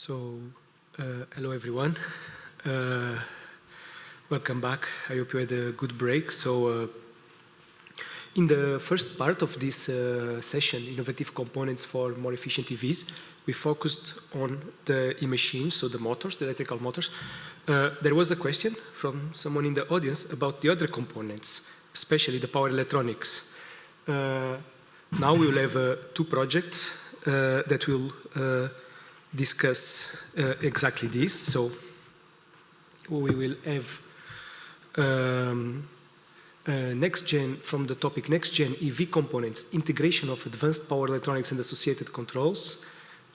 So, hello everyone. Welcome back. I hope you had a good break. So, in the first part of this session, Innovative Components for More Efficient EVs, we focused on the e-machines, so the motors, the electrical motors. There was a question from someone in the audience about the other components, especially the power electronics. Now we will have two projects that will discuss exactly this. So we will have next-gen, from the topic next-gen EV components, integration of advanced power electronics and associated controls.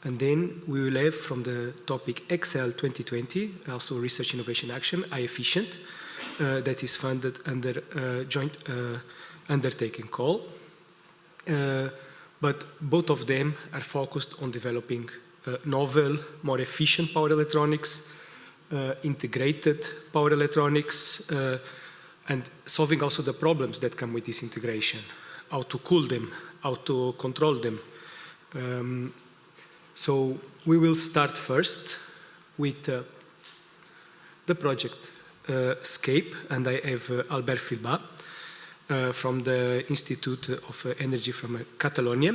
And then we will have from the topic XL 2020, also Research Innovation Action, HiEfficient, that is funded under a joint undertaking call. But both of them are focused on developing novel, more efficient power electronics, integrated power electronics, and solving also the problems that come with this integration, how to cool them, how to control them. So we will start first with the project SCAPE, and I have Albert Filbà from the Institute of Energy from Catalonia,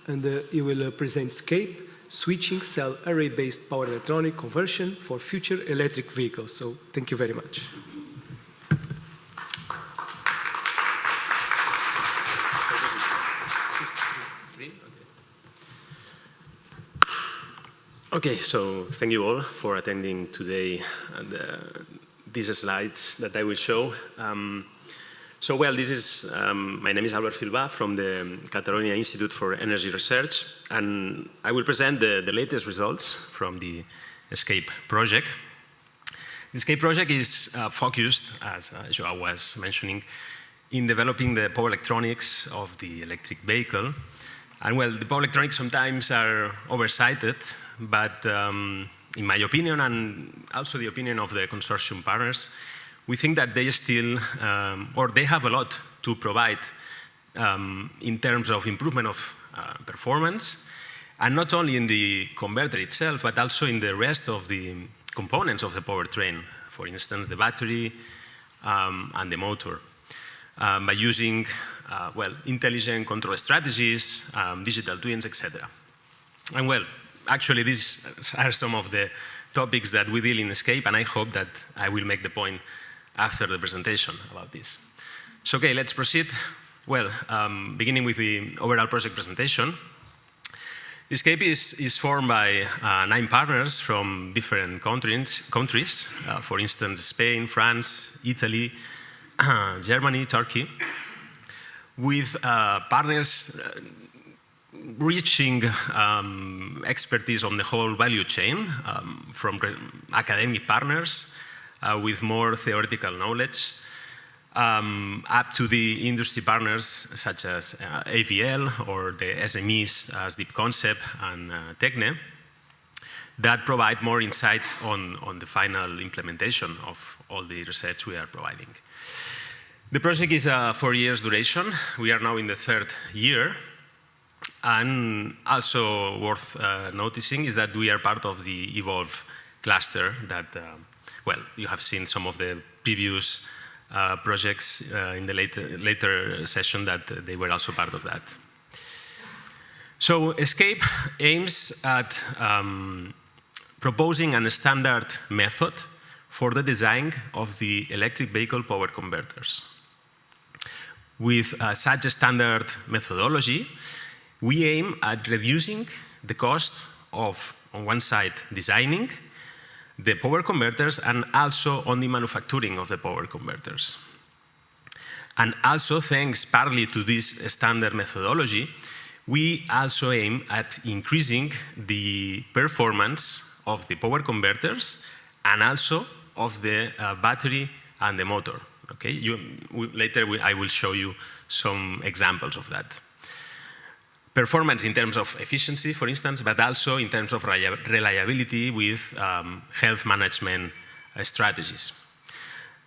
and he will present SCAPE, switching cell array-based power electronic conversion for future electric vehicles. So thank you very much. Okay, so thank you all for attending today these slides that I will show. My name is Albert Filbà from the Catalonia Institute for Energy Research, and I will present the latest results from the SCAPE project. The SCAPE project is focused, as Joao was mentioning, in developing the power electronics of the electric vehicle. And well, the power electronics sometimes are oversighted, but in my opinion, and also the opinion of the consortium partners, we think that they still, or they have a lot to provide in terms of improvement of performance, and not only in the converter itself, but also in the rest of the components of the powertrain. For instance, the battery and the motor, by using intelligent control strategies, digital twins, etc. And well, actually, these are some of the topics that we deal in SCAPE, and I hope that I will make the point after the presentation about this. So, okay, let's proceed. Well, beginning with the overall project presentation. SCAPE is formed by 9 partners from different countries, for instance, Spain, France, Italy, Germany, Turkey, with partners reaching expertise on the whole value chain, from academic partners with more theoretical knowledge, up to the industry partners such as AVL or the SMEs as Deep Concept and Techne, that provide more insight on the final implementation of all the research we are providing. The project is a 4 years duration. We are now in the 3rd year. And also worth noticing is that we are part of the Evolve cluster that, you have seen some of the previous projects in the later session that they were also part of that. So SCAPE aims at proposing a standard method for the design of the electric vehicle power converters. With such a standard methodology, we aim at reducing the cost of, on one side, designing the power converters and also on the manufacturing of the power converters. And also, thanks partly to this standard methodology, we also aim at increasing the performance of the power converters and also of the battery and the motor. Okay? Later I will show you some examples of that. Performance in terms of efficiency, for instance, but also in terms of reliability with health management strategies.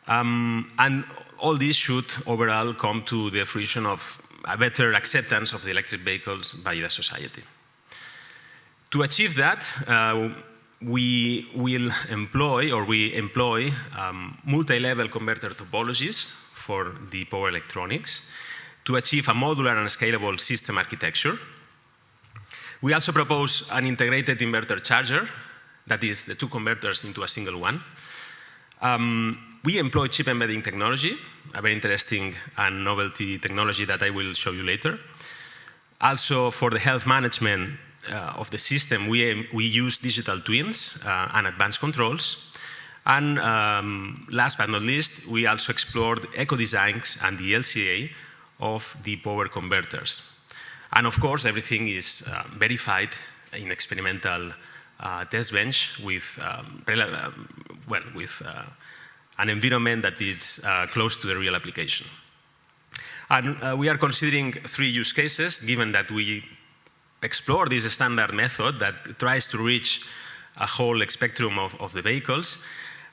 And all this should overall come to the fruition of a better acceptance of the electric vehicles by the society. To achieve that, we employ multi-level converter topologies for the power electronics to achieve a modular and scalable system architecture. We also propose an integrated inverter charger, that is the two converters into a single one. We employ chip embedding technology, a very interesting and novelty technology that I will show you later. Also, for the health management of the system, we use digital twins and advanced controls. And last but not least, we also explored eco-designs and the LCA of the power converters. And of course, everything is verified in experimental test bench with, an environment that is close to the real application. And we are considering 3 use cases, given that we explore this standard method that tries to reach a whole spectrum of the vehicles.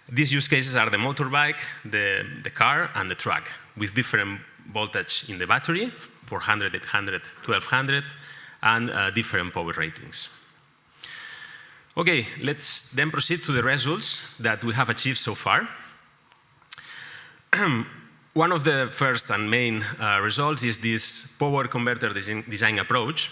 These use cases are the motorbike, the car, and the truck, with different voltage in the battery, 400, 800, 1200, and different power ratings. Okay, let's then proceed to the results that we have achieved so far. One of the first and main results is this power converter design approach.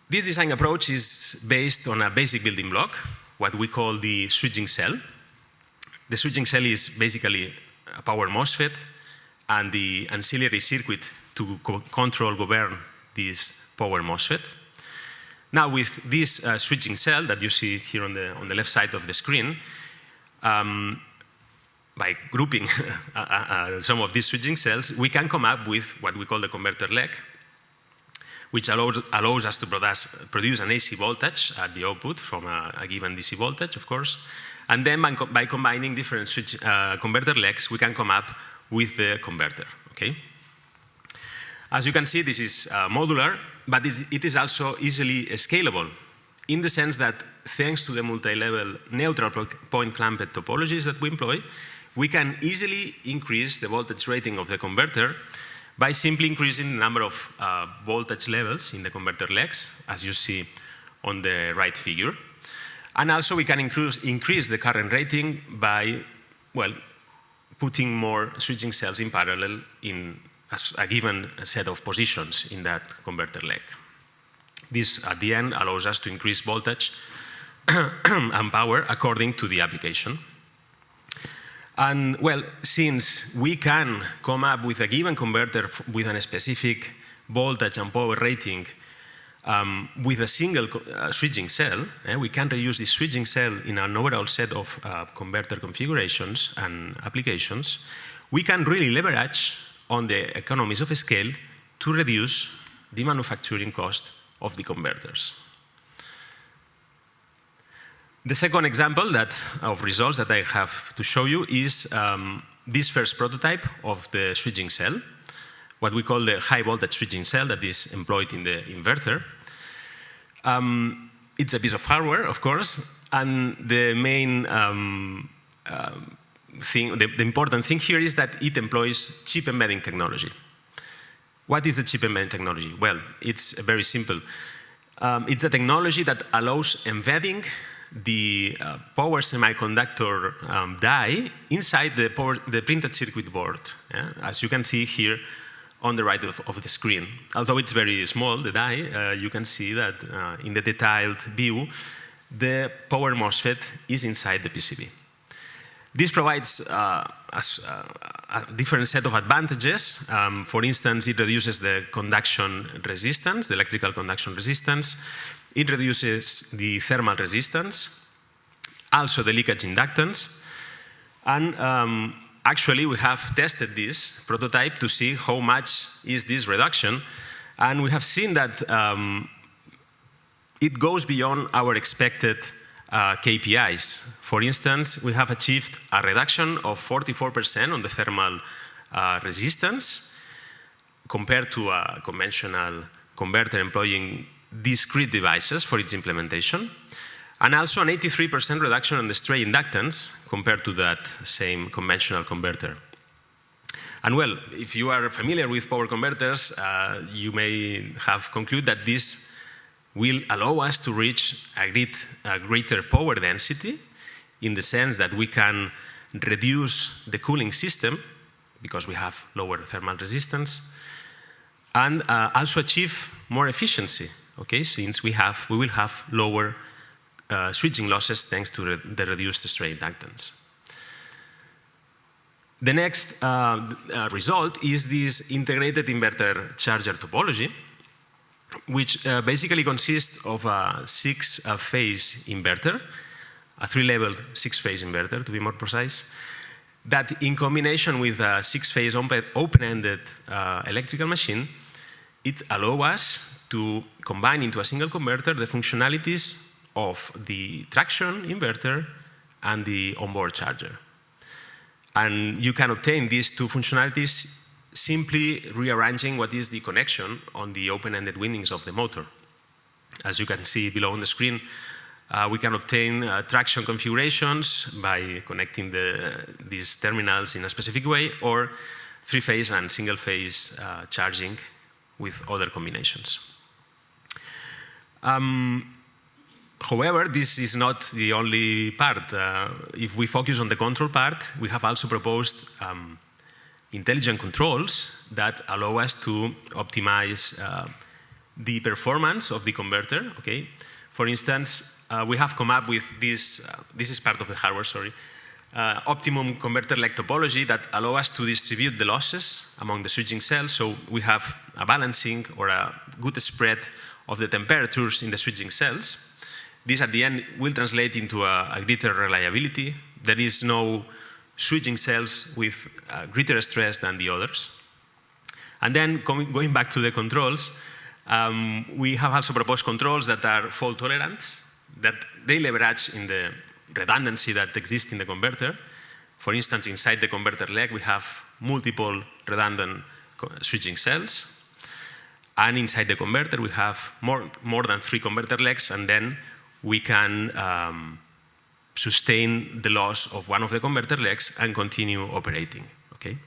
This design approach is based on a basic building block, what we call the switching cell. The switching cell is basically a power MOSFET and the ancillary circuit to govern this power MOSFET. Now, with this switching cell that you see here on the left side of the screen, by grouping some of these switching cells, we can come up with what we call the converter leg, which allows us to produce an AC voltage at the output from a given DC voltage, of course. And then by combining different converter legs, we can come up with the converter, okay? As you can see, this is modular, but it is also easily scalable, in the sense that thanks to the multi-level neutral point clamped topologies that we employ, we can easily increase the voltage rating of the converter by simply increasing the number of voltage levels in the converter legs, as you see on the right figure. And also we can increase the current rating by, well, putting more switching cells in parallel in a given set of positions in that converter leg. This, at the end, allows us to increase voltage and power according to the application. And, well, since we can come up with a given converter with a specific voltage and power rating with a single switching cell, we can reuse this switching cell in an overall set of converter configurations and applications. We can really leverage on the economies of scale to reduce the manufacturing cost of the converters. The second example of results that I have to show you is this first prototype of the switching cell, what we call the high voltage switching cell that is employed in the inverter. It's a piece of hardware, of course, and the main the important thing here is that it employs chip embedding technology. What is the chip embedding technology? Well, it's very simple. It's a technology that allows embedding the power semiconductor die inside the printed circuit board, as you can see here on the right of the screen. Although it's very small, the die, you can see that in the detailed view, the power MOSFET is inside the PCB. This provides a different set of advantages. For instance, it reduces the conduction resistance, the electrical conduction resistance. It reduces the thermal resistance, also the leakage inductance. And actually, we have tested this prototype to see how much is this reduction. And we have seen that it goes beyond our expected KPIs. For instance, we have achieved a reduction of 44% on the thermal resistance compared to a conventional converter employing discrete devices for its implementation, and also an 83% reduction on the stray inductance compared to that same conventional converter. And well, if you are familiar with power converters, you may have concluded that this will allow us to reach a greater power density, in the sense that we can reduce the cooling system because we have lower thermal resistance, and also achieve more efficiency, okay, since we will have lower switching losses thanks to the reduced stray inductance. The next result is this integrated inverter charger topology, which basically consists of a 6-phase inverter, a 3-level 6-phase inverter to be more precise, that in combination with a 6-phase open-ended electrical machine, it allows us to combine into a single converter the functionalities of the traction inverter and the onboard charger. And you can obtain these two functionalities simply rearranging what is the connection on the open-ended windings of the motor. As you can see below on the screen, we can obtain traction configurations by connecting these terminals in a specific way, or 3-phase and single-phase charging with other combinations. However, this is not the only part. If we focus on the control part, we have also proposed intelligent controls that allow us to optimize the performance of the converter. Okay? For instance, we have come up with this is part of the hardware, sorry, optimum converter leg topology that allow us to distribute the losses among the switching cells, so we have a balancing or a good spread of the temperatures in the switching cells. This at the end will translate into a greater reliability. There is no switching cells with greater stress than the others. And then going back to the controls, we have also proposed controls that are fault tolerant, that they leverage in the redundancy that exists in the converter. For instance, inside the converter leg, we have multiple redundant switching cells. And inside the converter, we have more than 3 converter legs, and then we can sustain the loss of one of the converter legs and continue operating. Okay?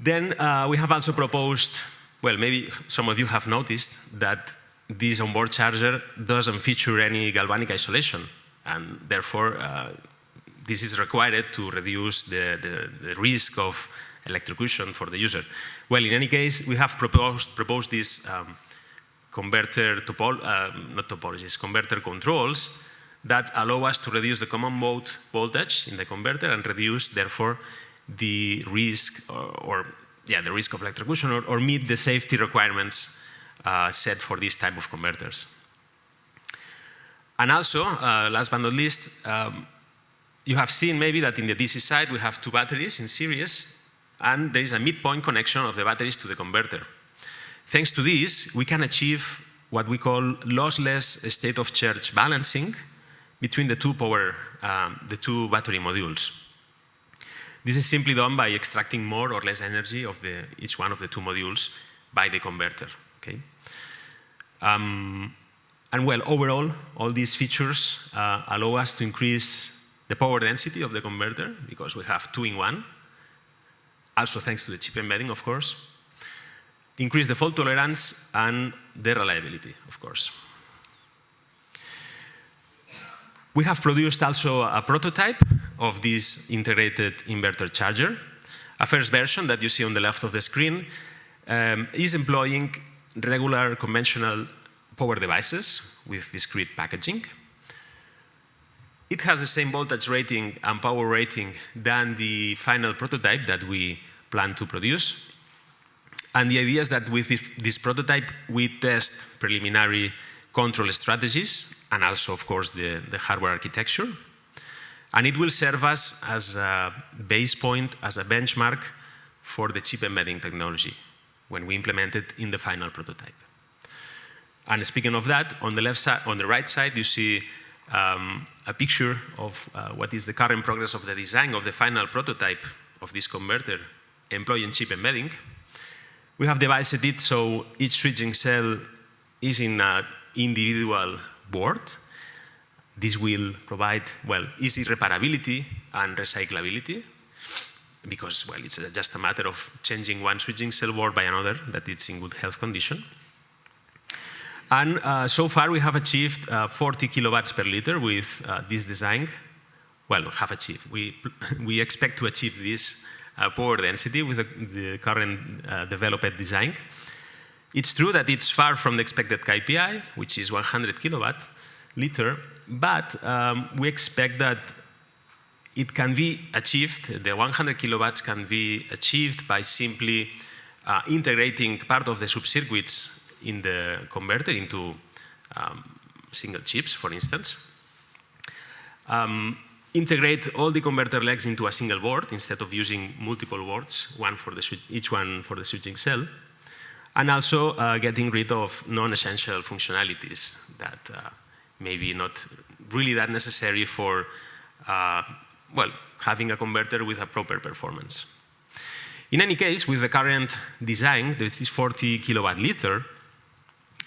Then we have also proposed, well, maybe some of you have noticed that this onboard charger doesn't feature any galvanic isolation, and therefore this is required to reduce the risk of electrocution for the user. Well, in any case, we have proposed these converter controls that allow us to reduce the common mode voltage in the converter and reduce, therefore, the risk the risk of electrocution, or meet the safety requirements set for this type of converters. And also, last but not least, you have seen maybe that in the DC side we have 2 batteries in series, and there is a midpoint connection of the batteries to the converter. Thanks to this, we can achieve what we call lossless state of charge balancing between the two battery modules. This is simply done by extracting more or less energy of each one of the 2 modules by the converter. Okay? And well, overall, all these features allow us to increase the power density of the converter, because we have 2-in-1, also thanks to the chip embedding, of course. Increase the fault tolerance and the reliability, of course. We have produced also a prototype of this integrated inverter charger. A first version that you see on the left of the screen is employing regular conventional power devices with discrete packaging. It has the same voltage rating and power rating than the final prototype that we plan to produce. And the idea is that with this prototype, we test preliminary control strategies and also, of course, the hardware architecture. And it will serve us as a base point, as a benchmark for the chip embedding technology when we implement it in the final prototype. And speaking of that, on the left side, on the right side, you see a picture of what is the current progress of the design of the final prototype of this converter employing chip embedding. We have divided it so each switching cell is in an individual board. This will provide, well, easy reparability and recyclability, because, well, it's just a matter of changing one switching cell board by another that it's in good health condition. And so far, we have achieved 40 kilowatts per liter with this design. Well, have achieved. We expect to achieve this power density with the current developed design. It's true that it's far from the expected KPI, which is 100 kilowatt liter, but we expect that it can be achieved, the 100 kilowatts can be achieved by simply integrating part of the subcircuits in the converter into single chips, for instance. Integrate all the converter legs into a single board instead of using multiple boards, each one for the switching cell. And also getting rid of non-essential functionalities that maybe not really that necessary for well, having a converter with a proper performance. In any case, with the current design, this is 40 kilowatt liter,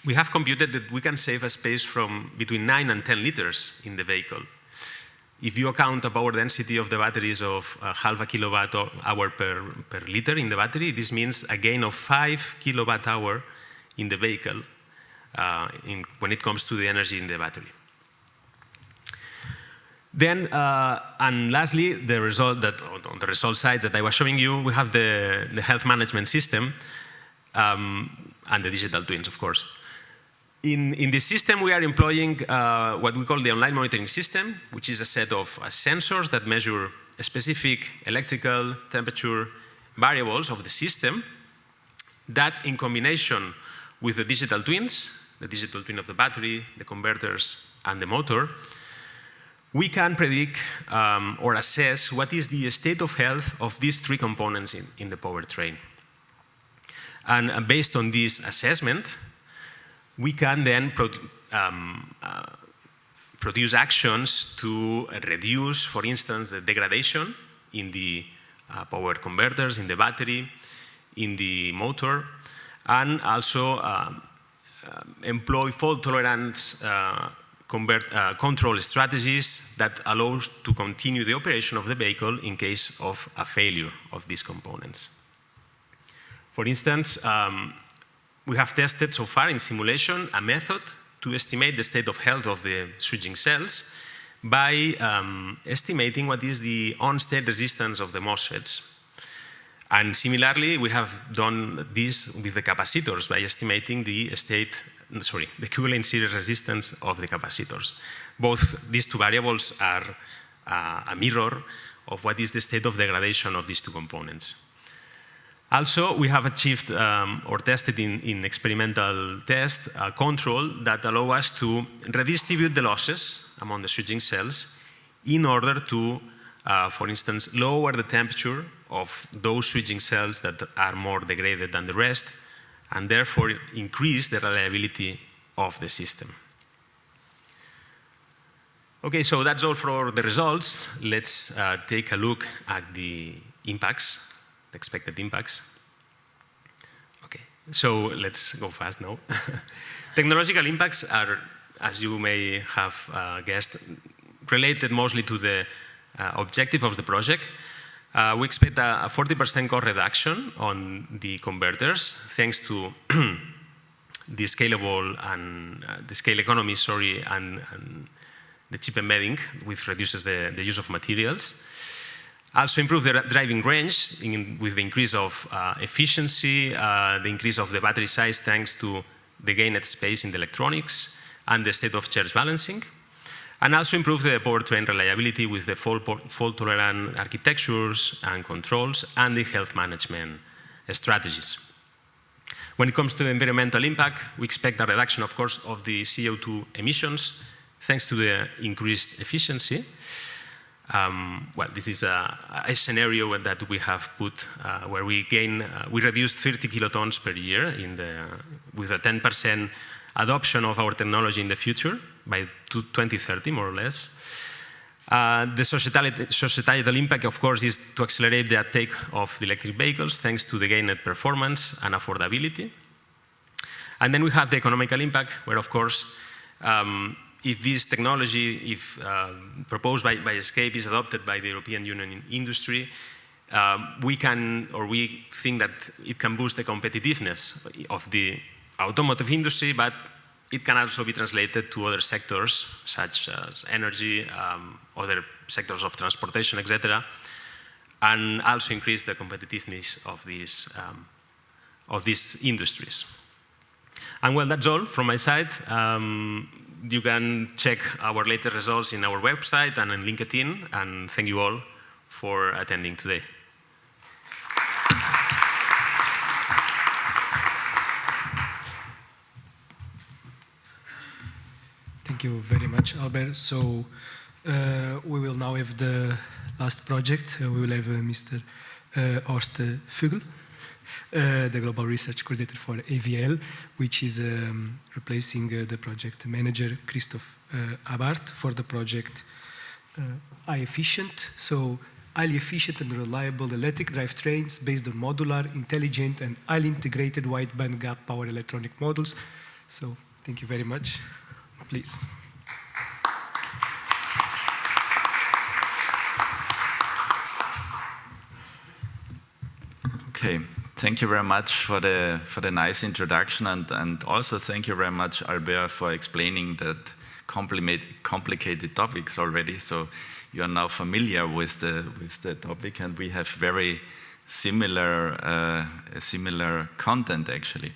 we have computed that we can save a space from between 9 and 10 liters in the vehicle. If you account a power density of the batteries of half a kilowatt hour per liter in the battery, this means a gain of 5 kilowatt hour in the vehicle when it comes to the energy in the battery. Then, and lastly, the result that on the result side that I was showing you, we have the health management system and the digital twins, of course. In this system, we are employing what we call the online monitoring system, which is a set of sensors that measure specific electrical temperature variables of the system that, in combination with the digital twins, the digital twin of the battery, the converters, and the motor, we can predict or assess what is the state of health of these three components in the powertrain. And based on this assessment, we can then produce actions to reduce, for instance, the degradation in the power converters, in the battery, in the motor, and also employ fault tolerance control strategies that allow us to continue the operation of the vehicle in case of a failure of these components. For instance, we have tested so far in simulation a method to estimate the state of health of the switching cells by estimating what is the on-state resistance of the MOSFETs. And similarly, we have done this with the capacitors by estimating the equivalent series resistance of the capacitors. Both these two variables are a mirror of what is the state of degradation of these two components. Also, we have achieved or tested in experimental test a control that allow us to redistribute the losses among the switching cells in order to, for instance, lower the temperature of those switching cells that are more degraded than the rest, and therefore increase the reliability of the system. Okay, so that's all for the results. Let's take a look at the impacts, the expected impacts. Okay, so let's go fast now. Technological impacts are, as you may have guessed, related mostly to the objective of the project. We expect a 40% cost reduction on the converters thanks to the scalable and the scale economy, and the chip embedding, which reduces the use of materials. Also improve the driving range with the increase of efficiency, the increase of the battery size thanks to the gained space in the electronics and the state of charge balancing. And also improve the powertrain reliability with the fault-tolerant architectures and controls and the health management strategies. When it comes to the environmental impact, we expect a reduction, of course, of the CO2 emissions thanks to the increased efficiency. Well, this is a scenario that we have put where we reduce 30 kilotons per year with a 10% adoption of our technology in the future by 2030, more or less. The societal impact, of course, is to accelerate the uptake of the electric vehicles thanks to the gained performance and affordability. And then we have the economical impact, where, of course, if this technology, proposed by SCAPE, is adopted by the European Union industry, we think that it can boost the competitiveness of the automotive industry, but it can also be translated to other sectors, such as energy, other sectors of transportation, etc., and also increase the competitiveness of these industries. And well, that's all from my side. You can check our latest results in our website and on LinkedIn, and thank you all for attending today. Thank you very much, Albert. So we will now have the last project. We will have Mr. Horst Vögel, the Global Research Coordinator for AVL, which is replacing the project manager, Christoph Abart, for the project HiEfficient. So highly efficient and reliable electric drivetrains based on modular, intelligent, and highly integrated wide bandgap power electronic modules. So thank you very much. Please. Okay, thank you very much for the nice introduction, and also thank you very much, Albert, for explaining that complicated topics already. So you are now familiar with the topic, and we have very similar content actually.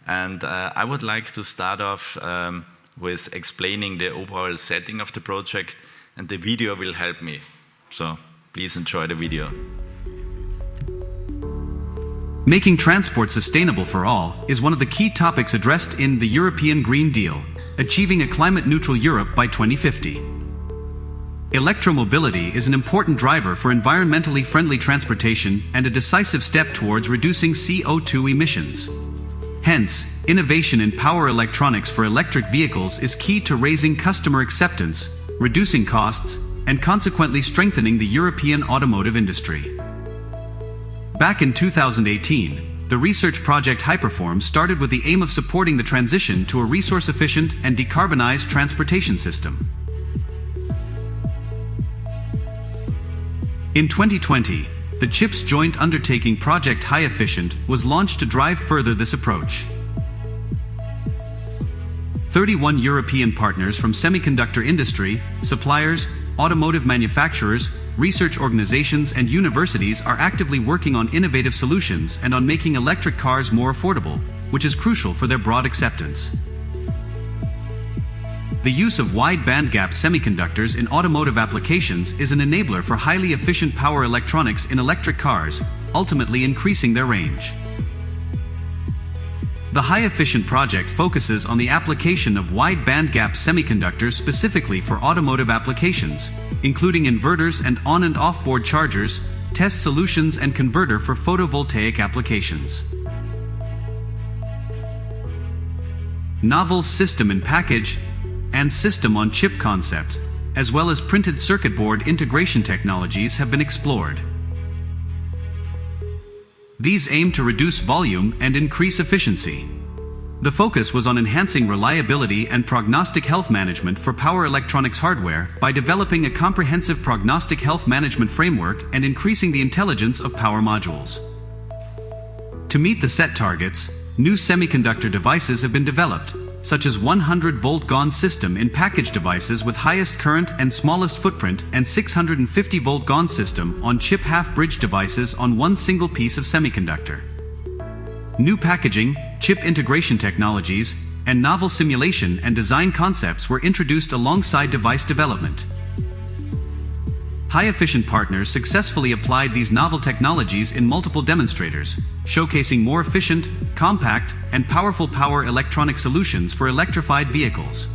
And I would like to start off with explaining the overall setting of the project, and the video will help me. So please enjoy the video. Making transport sustainable for all is one of the key topics addressed in the European Green Deal, achieving a climate-neutral Europe by 2050. Electromobility is an important driver for environmentally friendly transportation and a decisive step towards reducing CO2 emissions. Hence, innovation in power electronics for electric vehicles is key to raising customer acceptance, reducing costs, and consequently strengthening the European automotive industry. Back in 2018, the research project HiPerform started with the aim of supporting the transition to a resource-efficient and decarbonized transportation system. In 2020, the CHIPS joint undertaking project HiEfficient was launched to drive further this approach. 31 European partners from semiconductor industry, suppliers, automotive manufacturers, research organizations and universities are actively working on innovative solutions and on making electric cars more affordable, which is crucial for their broad acceptance. The use of wide bandgap semiconductors in automotive applications is an enabler for highly efficient power electronics in electric cars, ultimately increasing their range. The HiEfficient project focuses on the application of wide bandgap semiconductors specifically for automotive applications, including inverters and on- and off-board chargers, test solutions and converter for photovoltaic applications. Novel system in package and system-on-chip concepts, as well as printed circuit board integration technologies have been explored. These aim to reduce volume and increase efficiency. The focus was on enhancing reliability and prognostic health management for power electronics hardware by developing a comprehensive prognostic health management framework and increasing the intelligence of power modules. To meet the set targets, new semiconductor devices have been developed, such as 100-volt GaN system in package devices with highest current and smallest footprint, and 650-volt GaN system on chip half-bridge devices on one single piece of semiconductor. New packaging, chip integration technologies, and novel simulation and design concepts were introduced alongside device development. HiEfficient partners successfully applied these novel technologies in multiple demonstrators, showcasing more efficient, compact, and powerful power electronic solutions for electrified vehicles.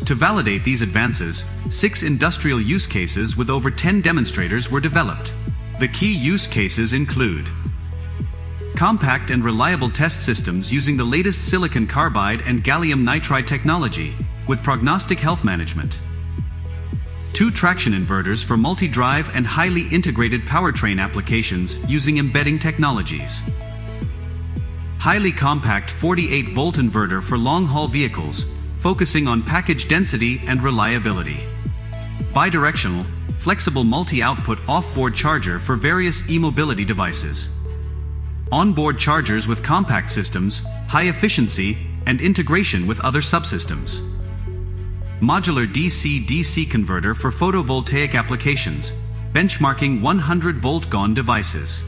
To validate these advances, 6 industrial use cases with over 10 demonstrators were developed. The key use cases include compact and reliable test systems using the latest silicon carbide and gallium nitride technology, with prognostic health management. 2 traction inverters for multi-drive and highly integrated powertrain applications using embedding technologies. Highly compact 48-volt inverter for long-haul vehicles, focusing on package density and reliability. Bidirectional, flexible multi-output off-board charger for various e-mobility devices. onboard chargers with compact systems, high efficiency, and integration with other subsystems. Modular DC-DC converter for photovoltaic applications, benchmarking 100-volt GON devices.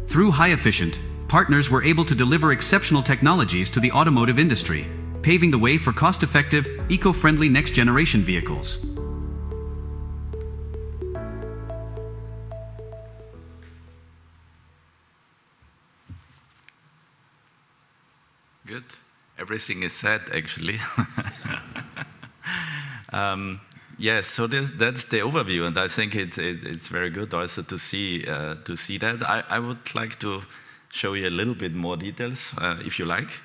Through HiEfficient, partners were able to deliver exceptional technologies to the automotive industry, paving the way for cost-effective, eco-friendly next-generation vehicles. Good. Everything is said, actually. Yes, so that's the overview, and I think it's very good also to see that. I would like to show you a little bit more details, if you like.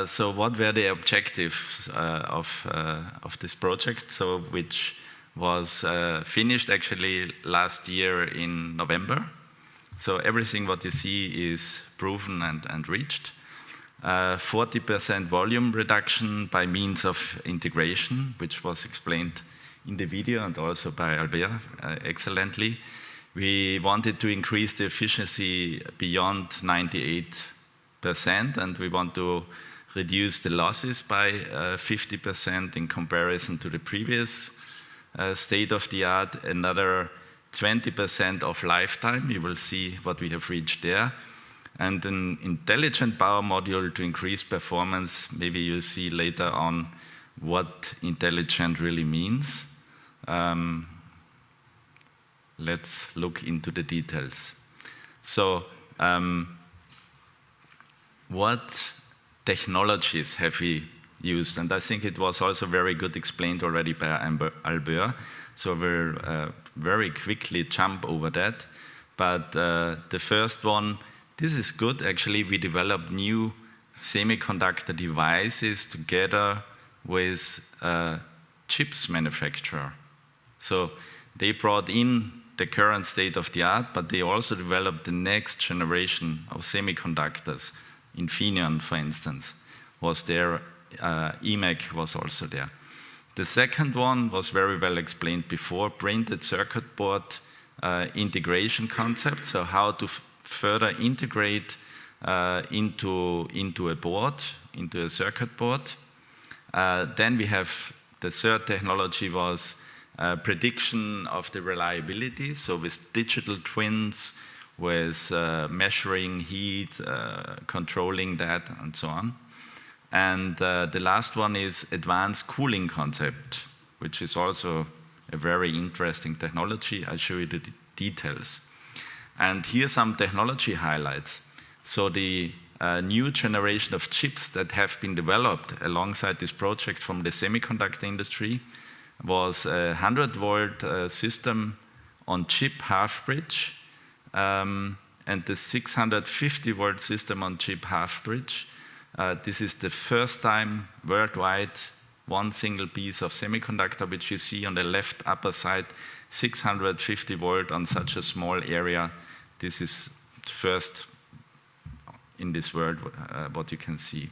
So what were the objectives of this project, so which was finished actually last year in November. So everything what you see is proven and reached. 40% volume reduction by means of integration, which was explained in the video and also by Albert excellently. We wanted to increase the efficiency beyond 98%, and we want to reduce the losses by 50% in comparison to the previous state-of-the-art. Another 20% of lifetime, you will see what we have reached there. And an intelligent power module to increase performance. Maybe you'll see later on what intelligent really means. Let's look into the details. So, what technologies have we used? And I think it was also very good explained already by Albert. So we'll very quickly jump over that. But the first one, this is good, actually. We developed new semiconductor devices together with chips manufacturer. So they brought in the current state of the art, but they also developed the next generation of semiconductors. Infineon, for instance, was there. EMAG was also there. The second one was very well explained before, printed circuit board integration concept, so how to further integrate into a board, into a circuit board. Then we have the third technology was prediction of the reliability, so with digital twins, with measuring heat, controlling that, and so on. And the last one is advanced cooling concept, which is also a very interesting technology. I'll show you the details. And here are some technology highlights. So the new generation of chips that have been developed alongside this project from the semiconductor industry was a 100-volt system on chip half-bridge, and the 650-volt system on chip half-bridge. This is the first time worldwide one single piece of semiconductor, which you see on the left upper side, 650 volt on such a small area. This is first in this world what you can see.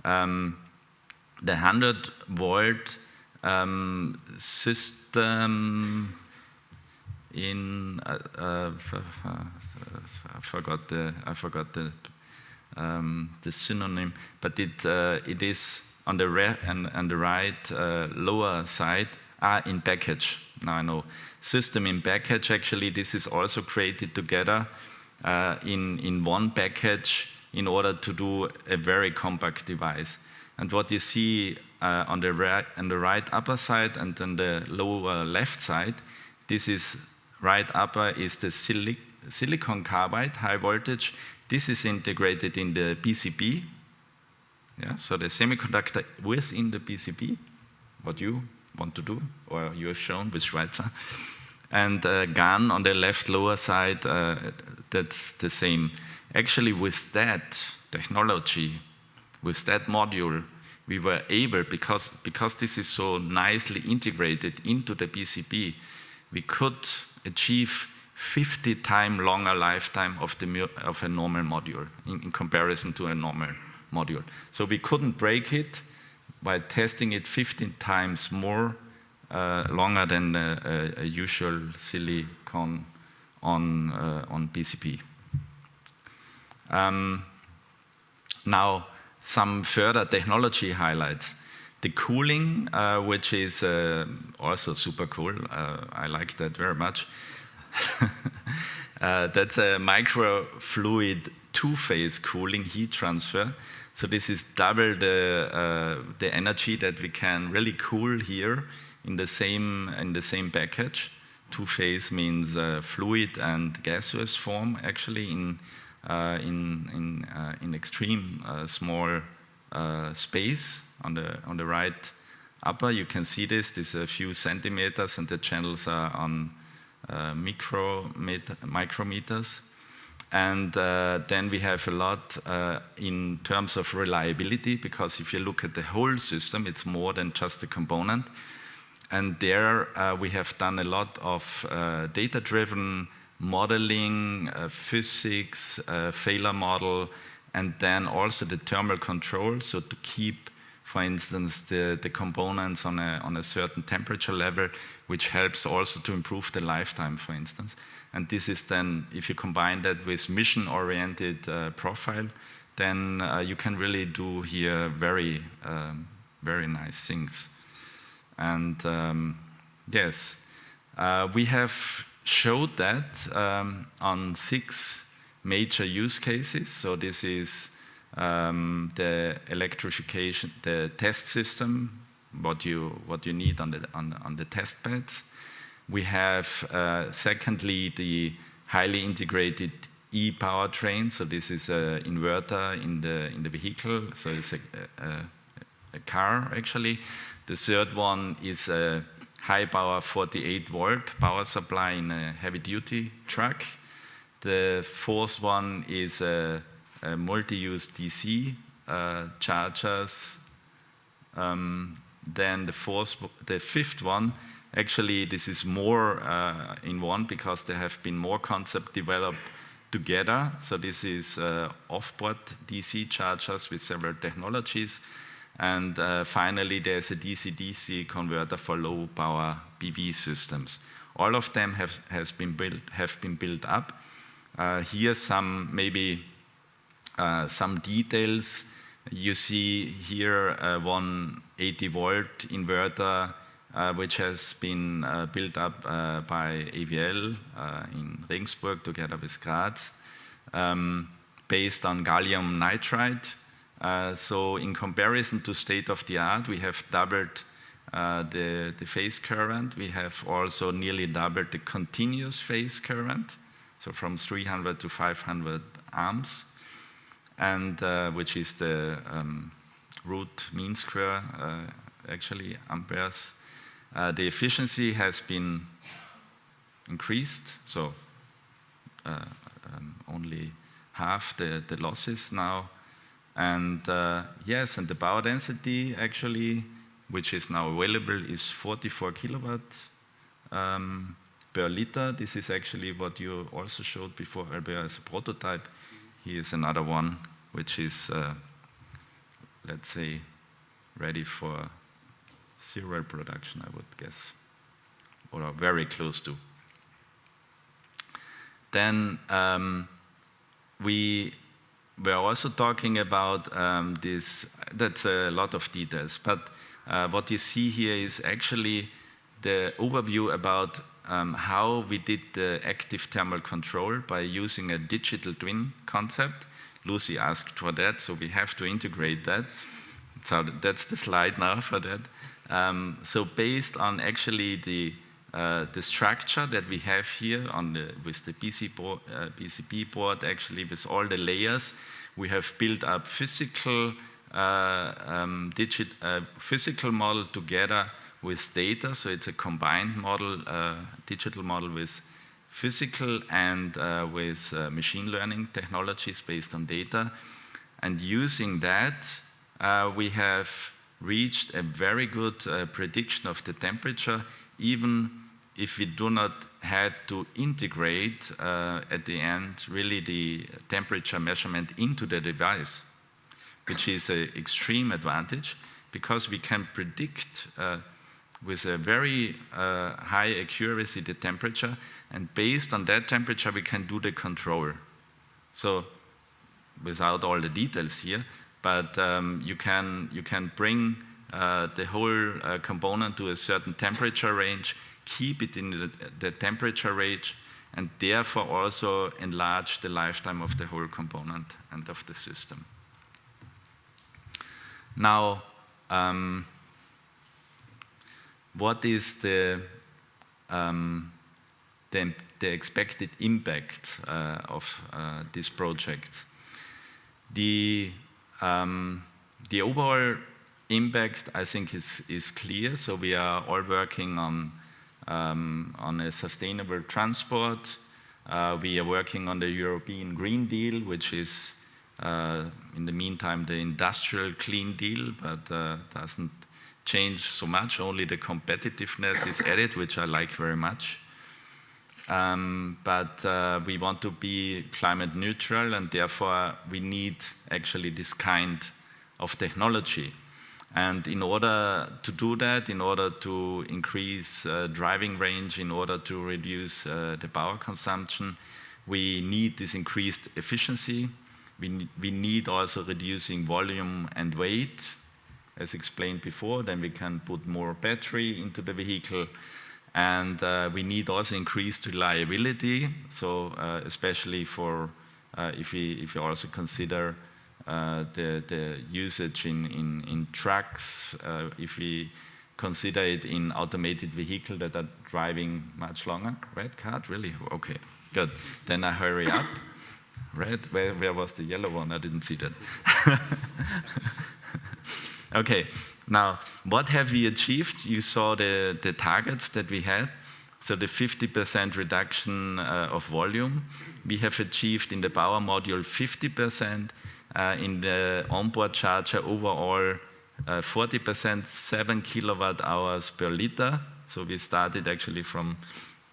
The 100 volt system in I forgot the synonym, but it is on the right lower side. In package. Now I know system in package. Actually, this is also created together in one package in order to do a very compact device. And what you see on the right upper side and then the lower left side, this is right upper is the silicon carbide high voltage. This is integrated in the PCB. Yeah, so the semiconductor within the PCB, what you want to do, or you have shown with Schweizer. And GaN on the left lower side, that's the same. Actually, with that technology, with that module, we were able, because this is so nicely integrated into the PCB, we could achieve 50 times longer lifetime of a normal module in comparison to a normal module. So we couldn't break it by testing it 15 times more longer than a usual silicon on BCP. Now, some further technology highlights. The cooling, which is also super cool. I like that very much. That's a microfluid two-phase cooling heat transfer. So this is double the energy that we can really cool here in the same package. Two-phase means fluid and gaseous form, actually in extreme small space. On the right upper, you can see this. This is a few centimeters, and the channels are on micrometers. And then we have a lot in terms of reliability, because if you look at the whole system, it's more than just a component. And there we have done a lot of data-driven modeling, physics, failure model, and then also the thermal control, so to keep, for instance, the components on a certain temperature level, which helps also to improve the lifetime, for instance. And this is then, if you combine that with mission-oriented profile, then you can really do here very nice things. And yes, we have showed that on 6 major use cases. So this is the electrification, the test system, what you need on the test beds. We have secondly the highly integrated e-powertrain. So this is an inverter in the vehicle. So it's a car actually. The third one is a high power 48-volt power supply in a heavy-duty truck. The fourth one is a multi-use DC chargers. Then the fifth one, actually this is more in one, because there have been more concepts developed together. So this is off-board DC chargers with several technologies. And finally, there's a DC-DC converter for low-power PV systems. All of them have been built up. Here some maybe some details. You see here a 180-volt inverter, which has been built up by AVL in Regensburg together with Graz, based on gallium nitride. So in comparison to state-of-the-art, we have doubled the phase current. We have also nearly doubled the continuous phase current, so from 300 to 500 amps, and which is the root mean square, actually, amperes. The efficiency has been increased, so only half the losses now. And yes, and the power density actually, which is now available, is 44 kilowatt per liter. This is actually what you also showed before, Albert, as a prototype. Here is another one, which is, let's say, ready for serial production, I would guess, or very close to. Then we were also talking about this. That's a lot of details, but what you see here is actually the overview about how we did the active thermal control by using a digital twin concept. Lucy asked for that, so we have to integrate that. So that's the slide now for that. So based on actually the structure that we have here with the PCB board, actually with all the layers, we have built up physical model together with data. So it's a combined model, digital model with physical and with machine learning technologies based on data. And using that, we have reached a very good prediction of the temperature, even if we do not had to integrate at the end really the temperature measurement into the device, which is an extreme advantage, because we can predict with a very high accuracy the temperature, and based on that temperature we can do the control. So without all the details here, but you can bring the whole component to a certain temperature range, keep it in the temperature range, and therefore also enlarge the lifetime of the whole component and of the system. Now, what is the expected impact of this project? The overall impact, I think, is clear. So we are all working on a sustainable transport. We are working on the European Green Deal, which is, in the meantime, the industrial clean deal, but doesn't change so much. Only the competitiveness is added, which I like very much. But we want to be climate neutral, and therefore we need actually this kind of technology. And in order to do that, in order to increase driving range, in order to reduce the power consumption, we need this increased efficiency. We need also reducing volume and weight, as explained before. Then we can put more battery into the vehicle. And we need also increased reliability. So especially for if you also consider the usage in trucks, if we consider it in automated vehicles that are driving much longer. Red card, really? Okay, good. Then I hurry up. Red, where was the yellow one? I didn't see that. Okay, now what have we achieved? You saw the targets that we had. So the 50% reduction of volume. We have achieved in the power module 50%. In the onboard charger overall 40%, 7 kilowatt hours per liter. So we started actually from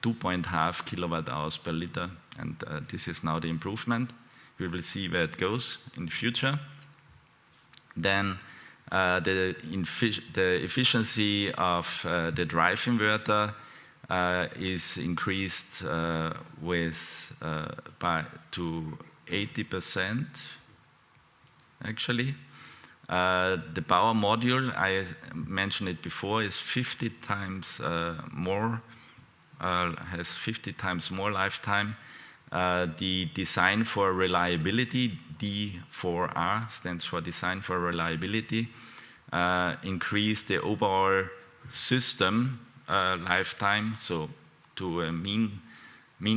2.5 kilowatt hours per liter, and this is now the improvement. We will see where it goes in the future. Then the efficiency of the drive inverter is increased to 80%. Actually, the power module, I mentioned it before, is 50 times more, has 50 times more lifetime. The design for reliability, D4R, stands for design for reliability, increased the overall system lifetime, so to a mean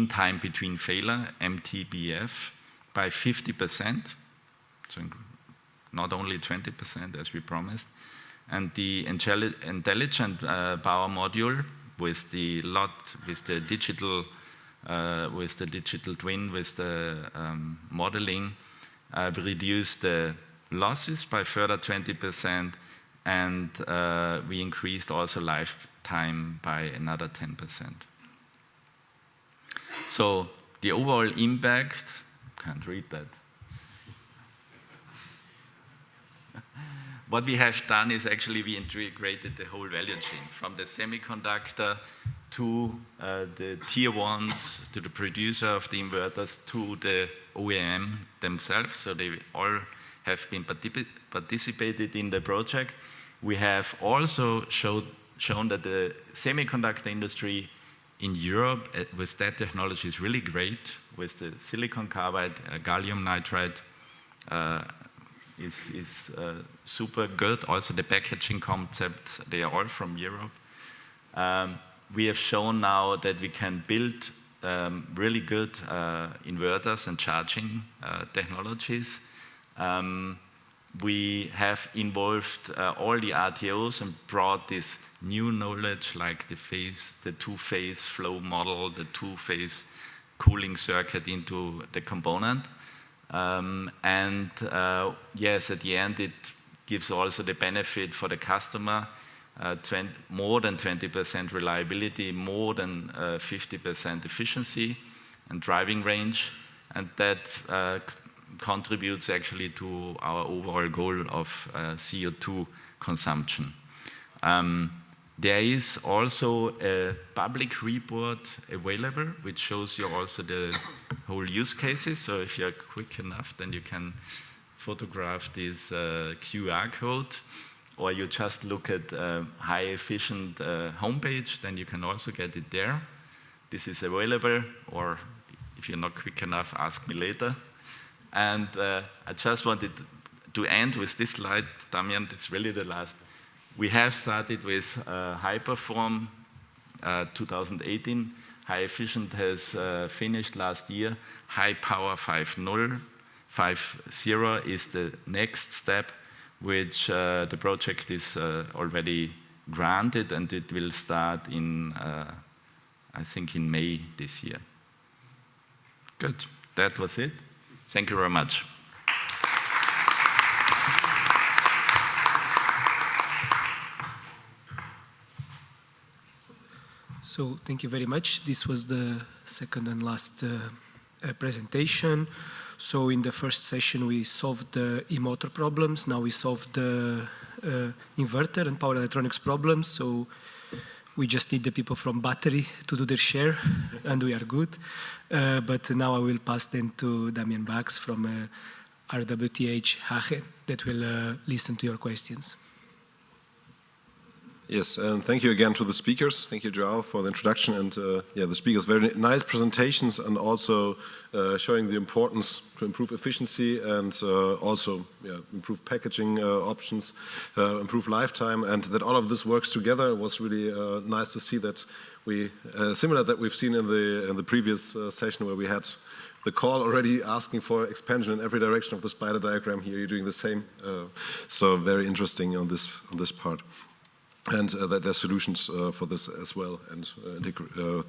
time between failure, MTBF, by 50%. So not only 20% as we promised. And the intelligent power module with the digital twin, with the modeling, reduced the losses by further 20%, and we increased also lifetime by another 10%. So the overall impact, can't read that. What we have done is actually we integrated the whole value chain, from the semiconductor to the tier ones, to the producer of the inverters, to the OEM themselves. So they all have been participated in the project. We have also shown that the semiconductor industry in Europe with that technology is really great. With the silicon carbide, gallium nitride, is super good. Also the packaging concepts, they are all from Europe. We have shown now that we can build really good inverters and charging technologies. We have involved all the RTOs and brought this new knowledge like the two-phase flow model, the two-phase cooling circuit into the component. Yes, at the end it gives also the benefit for the customer, more than 20% reliability, more than 50% efficiency and driving range, and that contributes actually to our overall goal of CO2 consumption. There is also a public report available, which shows you also the whole use cases. So if you're quick enough, then you can photograph this QR code, or you just look at HiEfficient homepage, then you can also get it there. This is available, or if you're not quick enough, ask me later. And I just wanted to end with this slide, Damian, it's really the last. We have started with HiPerform 2018. HiEfficient has finished last year. HiPower 5.0. 5.0 is the next step, which the project is already granted, and it will start in, I think, in May this year. Good. That was it. Thank you very much. So thank you very much. This was the second and last presentation. So in the first session we solved the e-motor problems. Now we solved the inverter and power electronics problems. So we just need the people from battery to do their share, and we are good. But now I will pass then to Damian Bax from RWTH-Aachen that will listen to your questions. Yes, and thank you again to the speakers. Thank you, Joao, for the introduction, and yeah, the speakers, very nice presentations, and also showing the importance to improve efficiency and also improve packaging options, improve lifetime, and that all of this works together. It was really nice to see that we, similar that we've seen in the previous session where we had the call already asking for expansion in every direction of the spider diagram. Here you're doing the same, so very interesting on this part. And that there are solutions for this as well, and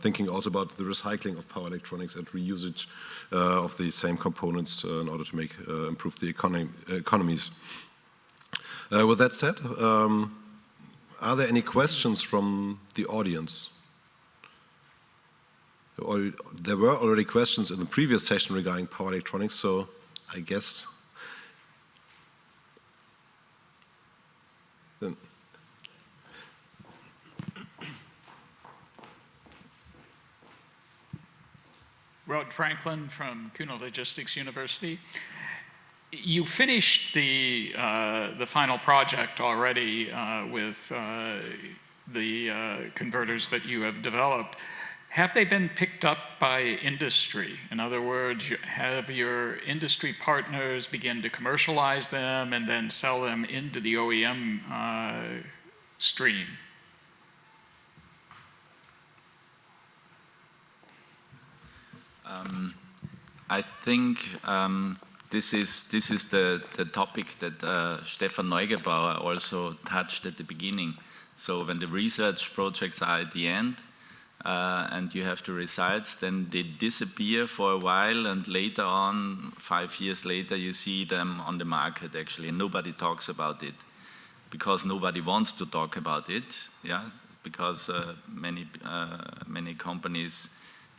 thinking also about the recycling of power electronics and reusage of the same components in order to make improve the economies. With that said, are there any questions from the audience? There were already questions in the previous session regarding power electronics, so I guess then. Rod Franklin from Kuno Logistics University. You finished the final project already with the converters that you have developed. Have they been picked up by industry? In other words, have your industry partners begin to commercialize them and then sell them into the OEM stream? I think this is the topic that Stefan Neugebauer also touched at the beginning. So when the research projects are at the end and you have the results, then they disappear for a while, and later on, 5 years later, you see them on the market actually, and nobody talks about it because nobody wants to talk about it, yeah, because many companies,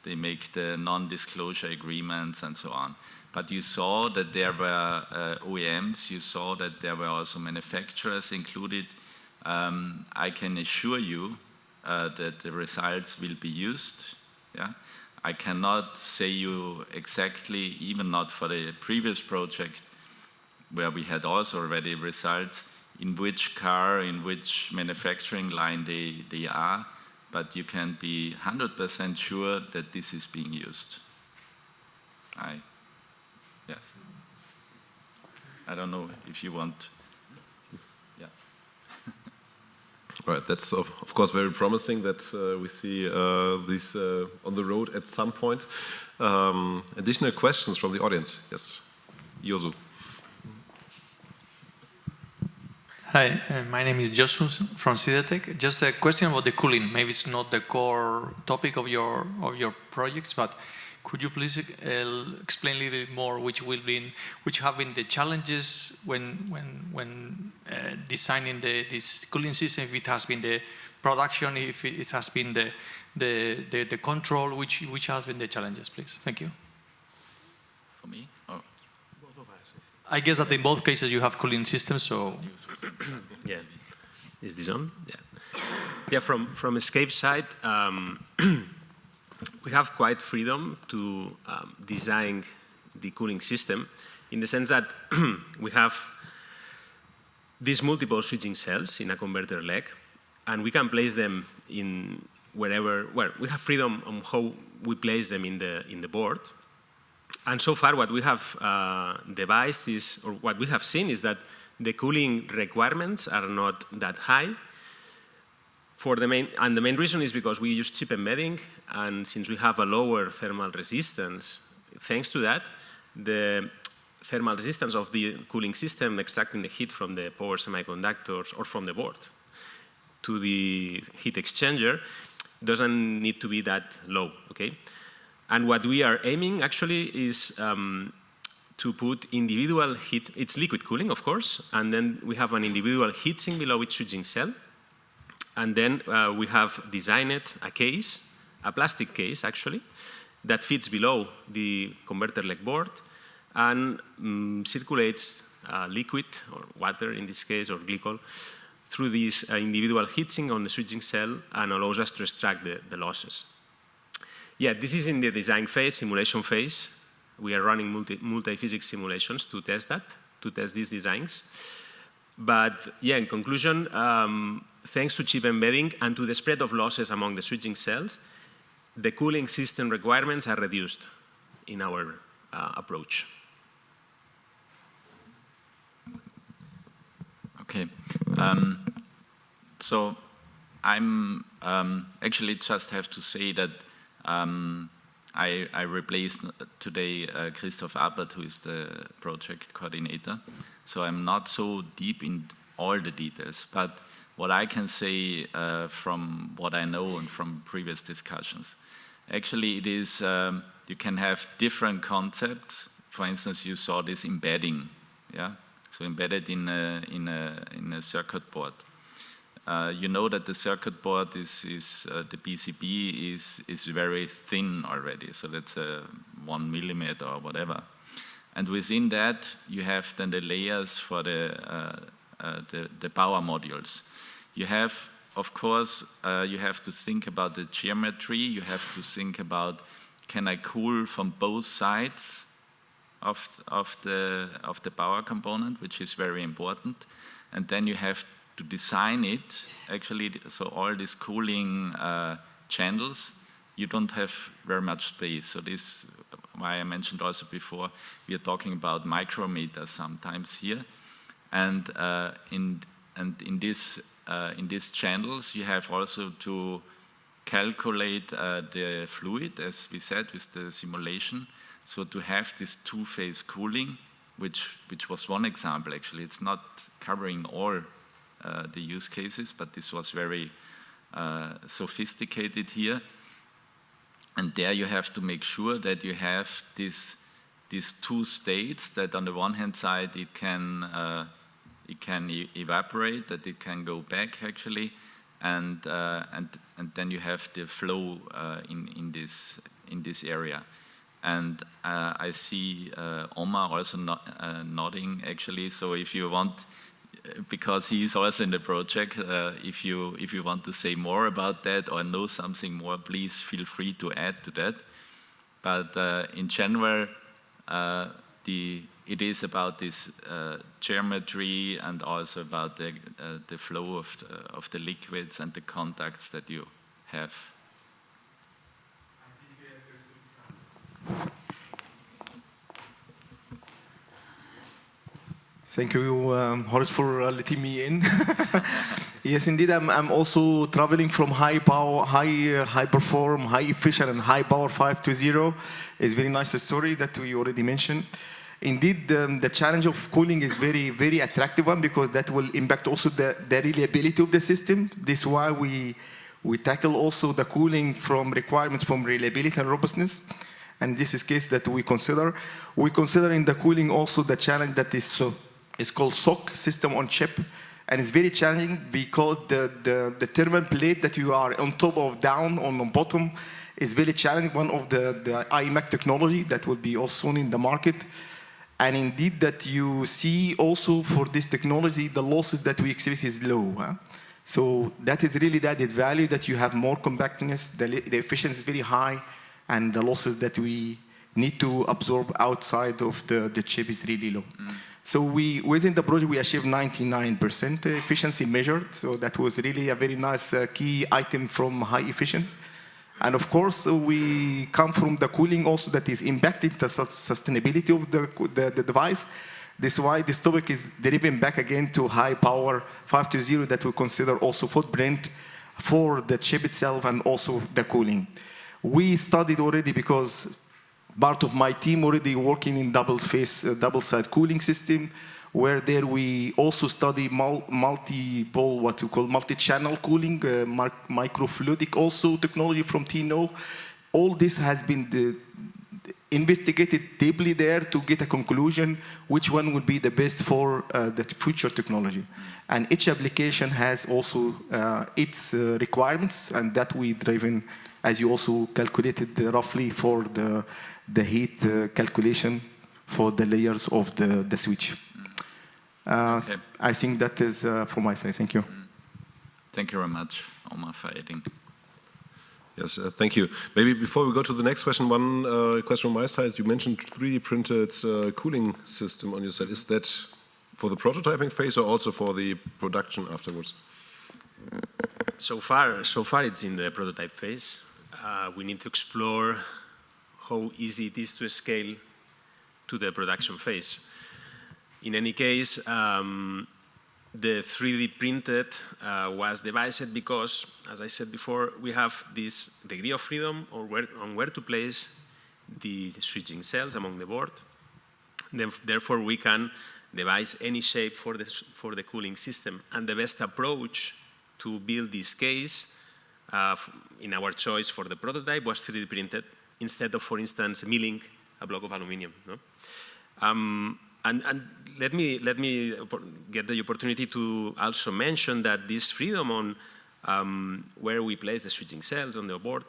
they make the non-disclosure agreements and so on. But you saw that there were OEMs, you saw that there were also manufacturers included. I can assure you that the results will be used. Yeah? I cannot say you exactly, even not for the previous project, where we had also already results, in which car, in which manufacturing line they are. But you can be 100% sure that this is being used. Yes. I don't know if you want. Yeah. Right. That's of course very promising that we see these on the road at some point. Additional questions from the audience? Yes, Joao. Hi, my name is Joshua from CINEA. Just a question about the cooling. Maybe it's not the core topic of your projects, but could you please explain a little bit more which have been the challenges when designing this cooling system? If it has been the production, if it has been the control, which has been the challenges, please? Thank you. For me? Or? I guess that in both cases you have cooling systems, so. Yeah. Is this on? Yeah. Yeah, from SCAPE side, we have quite freedom to design the cooling system in the sense that we have these multiple switching cells in a converter leg, and we can place them in wherever, well, we have freedom on how we place them in the board. And so far what we have devised is, or what we have seen is that the cooling requirements are not that high. The main reason is because we use chip embedding, and since we have a lower thermal resistance, thanks to that, the thermal resistance of the cooling system extracting the heat from the power semiconductors or from the board to the heat exchanger doesn't need to be that low, okay? And what we are aiming actually is to put individual heat, it's liquid cooling, of course, and then we have an individual heatsink below each switching cell. And then we have designed a case, a plastic case actually, that fits below the converter leg board and circulates liquid, or water in this case, or glycol, through this individual heatsink on the switching cell and allows us to extract the losses. Yeah, this is in the design phase, simulation phase. We are running multi-physics simulations to test that, to test these designs. But yeah, in conclusion, thanks to chip embedding and to the spread of losses among the switching cells, the cooling system requirements are reduced in our approach. Okay, so I'm actually just have to say that I replaced today Christoph Abert, who is the project coordinator. So I'm not so deep in all the details, but what I can say from what I know and from previous discussions, actually it is, you can have different concepts. For instance, you saw this embedding, yeah? So embedded in a circuit board. You know that the circuit board the PCB is very thin already, so that's 1 millimeter or whatever. And within that, you have then the layers for the power modules. You have, of course, you have to think about the geometry. You have to think about, can I cool from both sides of the power component, which is very important. And then you have to design it, actually, so all these cooling channels, you don't have very much space. So this, why I mentioned also before, we are talking about micrometers sometimes here. And in these channels, you have also to calculate the fluid, as we said, with the simulation. So to have this two-phase cooling, which was one example, actually. It's not covering all the use cases, but this was very sophisticated here. And there you have to make sure that you have these two states, that on the one hand side it can evaporate, that it can go back actually, and then you have the flow in this area. And I see Omar also nodding actually. So if you want, because he is also in the project, if you want to say more about that or know something more, please feel free to add to that. But in general, it is about this geometry and also about the flow of the liquids and the contacts that you have. Thank you, Horace, for letting me in. Yes, indeed, I'm also traveling from high power, high perform, high efficient, and high power 520. It's a very nice story that we already mentioned. Indeed, the challenge of cooling is very, very attractive one, because that will impact also the reliability of the system. This is why we tackle also the cooling from requirements from reliability and robustness. And this is case that we consider. We consider in the cooling also the challenge that is it's called SOC, system on chip. And it's very challenging because the thermal plate that you are on top of, down, on the bottom, is very challenging. One of the IMAC technology that will be also soon in the market. And indeed that you see also for this technology, the losses that we expect is low. Huh? So that is really the added value, that you have more compactness, the efficiency is very high, and the losses that we need to absorb outside of the chip is really low. So within the project, we achieved 99% efficiency measured. So that was really a very nice key item from HiEfficient. And of course, we come from the cooling also that is impacting the sustainability of the device. This is why this topic is driven back again to high power 520 that we consider also footprint for the chip itself and also the cooling. We studied already, because part of my team already working in double-side cooling system, where there we also study multiple, what we call multi-channel cooling, microfluidic also technology from TNO. All this has been investigated deeply there to get a conclusion which one would be the best for the future technology. And each application has also its requirements, and that we driven, as you also calculated roughly for the heat calculation for the layers of the switch. Okay. I think that is from my side. Thank you. Thank you very much, Omar, for adding. Yes, thank you. Maybe before we go to the next question, one question on my side. You mentioned 3D printed cooling system on your side. Is that for the prototyping phase or also for the production afterwards? So far it's in the prototype phase. We need to explore how easy it is to scale to the production phase. In any case, the 3D printed was devised because, as I said before, we have this degree of freedom on where to place the switching cells among the board. Therefore, we can devise any shape for the cooling system. And the best approach to build this case, in our choice for the prototype, was 3D printed instead of, for instance, milling a block of aluminum. No? And let me get the opportunity to also mention that this freedom on where we place the switching cells on the board